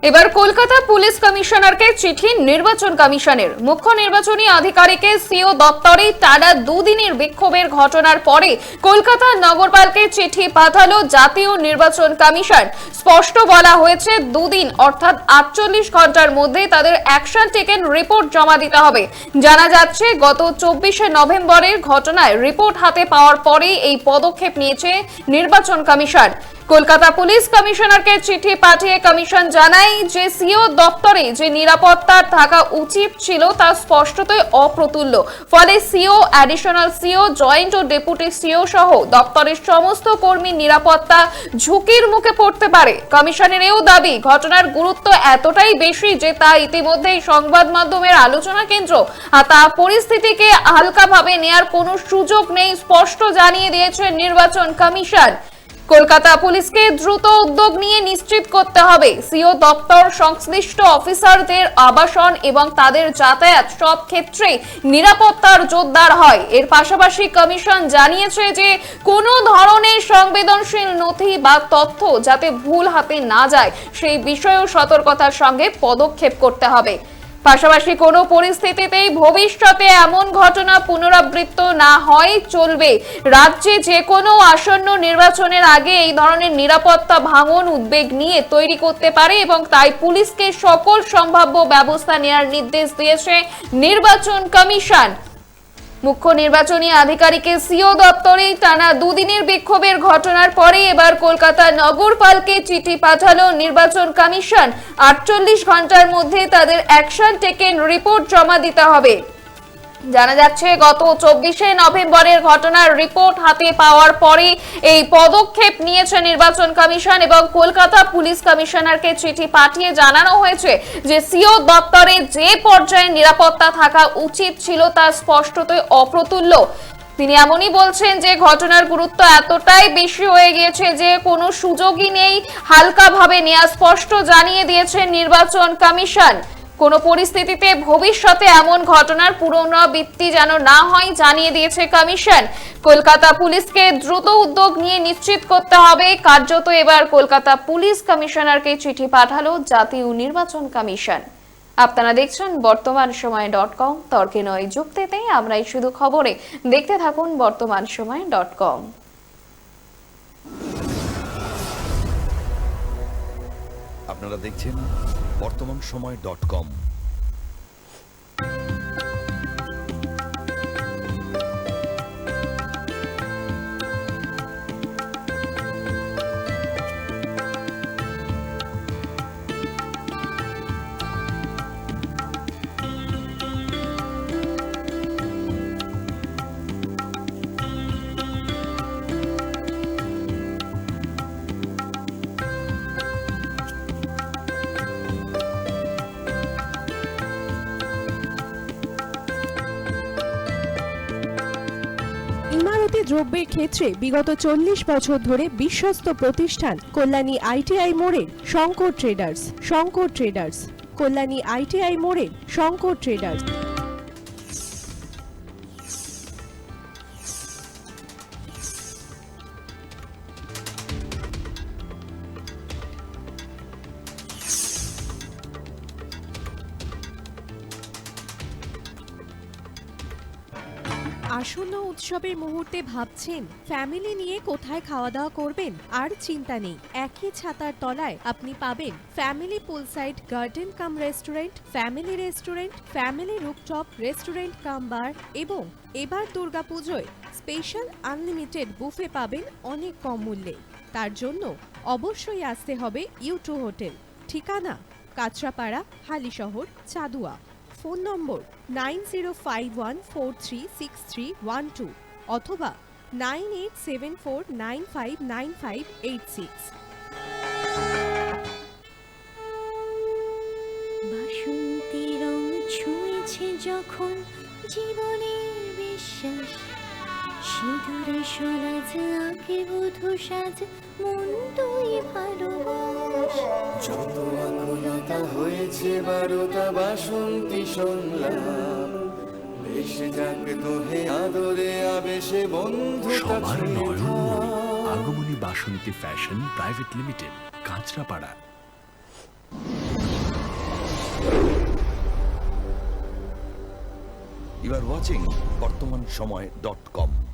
এবার কলকাতা পুলিশ কমিশনারকে চিঠি নির্বাচন কমিশনের। মুখ্য নির্বাচনী আধিকারিকের সিও দপ্তরে টানা দুদিনের বিক্ষোভের ঘটনার পরে কলকাতা নগরপালকে চিঠি পাঠালো জাতীয় নির্বাচন কমিশন। স্পষ্ট বলা হয়েছে দুদিন অর্থাৎ 48 ঘন্টার মধ্যে তাদের অ্যাকশন টেকেন রিপোর্ট জমা দিতে হবে। জানা যাচ্ছে গত 24শে নভেম্বরের ঘটনায় রিপোর্ট হাতে পাওয়ার পরেই এই পদক্ষেপ নিয়েছে নির্বাচন কমিশন। কলকাতা পুলিশ কমিশনারকে চিঠি পাঠিয়ে কমিশন জানায় যে সিও দপ্তরে যে নিরাপত্তা থাকা উচিত ছিল তা স্পষ্টতই অপ্রতুল্য। ফলে সিও, অ্যাডিশনাল সিও, জয়েন্ট ও ডেপুটি সিও সহ দপ্তরের সমস্ত কর্মীর নিরাপত্তা ঝুঁকির মুখে পড়তে পারে। কমিশনের এও দাবি, ঘটনার গুরুত্ব এতটাই বেশি যে তা ইতিমধ্যেই সংবাদ মাধ্যমের আলোচনা কেন্দ্র, আর তা পরিস্থিতিকে হালকাভাবে নেয়ার কোনো সুযোগ নেই, স্পষ্ট জানিয়ে দিয়েছে নির্বাচন কমিশন। কলকাতা পুলিশকে দ্রুত উদ্যোগ নিয়ে নিশ্চিত করতে হবে সিও দপ্তর সংশ্লিষ্ট অফিসারদের আবাসন এবং তাদের যাতায়াত সব ক্ষেত্রে নিরাপত্তার জোরদার হয়। এর পাশাপাশি কমিশন জানিয়েছে যে কোনো ধরনের সংবেদনশীল নথি বা তথ্য যাতে ভুল হাতে না যায় সেই বিষয়েও সতর্কতার সঙ্গে পদক্ষেপ করতে হবে। পাশাপাশি কোনো পরিস্থিতিতেই ভবিষ্যতে এমন ঘটনা পুনরাবৃত্ত না হয় চলবে। রাজ্যে যে কোনো আসন্ন নির্বাচনের আগে এই ধরনের নিরাপত্তা ভাঙন উদ্বেগ নিয়ে তৈরি করতে পারে এবং তাই পুলিশকে সকল সম্ভাব্য ব্যবস্থা নেওয়ার নির্দেশ দিয়েছে নির্বাচন কমিশন। মুখ্য নির্বাচনী আধিকারিকের সিও দপ্তরে টানা দুদিনের বিক্ষোভের ঘটনার পরে এবার কলকাতা নগরপালকে চিঠি পাঠালো নির্বাচন কমিশন। 48 ঘন্টার মধ্যে তাদের অ্যাকশন টেকেন রিপোর্ট জমা দিতে হবে। জানা যাচ্ছে গত 24শে নভেম্বরের ঘটনার রিপোর্ট হাতে পাওয়ার পরে এই পদক্ষেপ নিয়েছে নির্বাচন কমিশন এবং কলকাতা পুলিশ কমিশনারকে চিঠি পাঠিয়ে জানানো হয়েছে যে সিও দপ্তরে যে পর্যায়ে নিরাপত্তা থাকা উচিত ছিল তা স্পষ্টতই অপ্রতুল্য। তিনি এমনই বলছেন যে ঘটনার গুরুত্ব এতটাই বেশি হয়ে গিয়েছে যে কোনো সুযোগই নেই হালকাভাবে নেওয়া, স্পষ্ট জানিয়ে দিয়েছে নির্বাচন কমিশন। কোনো পরিস্থিতিতে ভবিষ্যতে এমন ঘটনার পুনরাবৃত্তি যেন না হয় জানিয়ে দিয়েছে কমিশন। কলকাতা পুলিশকে দ্রুত উদ্যোগ নিয়ে নিশ্চিত করতে হবে। কার্যত এবার কলকাতা পুলিশ কমিশনারকে চিঠি পাঠালো জাতীয় নির্বাচন কমিশন। আপনারা দেখছেন বর্তমান সময় .com, তর্কে নয় যুক্তিতে আমরাই শুধু খবরে। দেখতে থাকুন বর্তমান সময় .com। আপনারা দেখছেন বর্তমান সময় .com। ইমারতি দ্রব্যের ক্ষেত্রে বিগত 40 বছর ধরে বিশ্বস্ত প্রতিষ্ঠান কল্যাণী ITI মোড়ের Shankar traders. Shankar traders, Kalyani ITI মোড়ের শঙ্কর ট্রেডার্স। আসন্ন উৎসবের মুহূর্তে ভাবছেন ফ্যামিলি নিয়ে কোথায় খাওয়া দাওয়া করবেন? আর চিন্তা নেই, একই ছাতার তলায় আপনি পাবেন family poolside garden cum restaurant, family rooftop restaurant cum bar এবং এবার দুর্গাপুজোয় স্পেশাল আনলিমিটেড বুফে পাবেন অনেক কম মূল্যে। তার জন্য অবশ্যই আসতে হবে U2 হোটেল। ঠিকানা কাঁচরাপাড়া, হালিশহর, চাদুয়া। ফোন নম্বর 9051436312 অথবা 9874959586। বাসন্তী রং ছুঁয়েছে যখন জীবনের বিশ্বাস, সিঁদুরে সরাজ আঁকে বধূ সাজ, মন তুই ভালোবাস। যত আকুলতা হয়েছে বারোটা বাসন্তী সংলাপ, ভেসে যাক তোহে আদরে আবেশে বন্ধুতা ছুঁয়ে। Agamani Basanti fashion private limited, Kanchrapara. You are watching Bartaman Samay .com।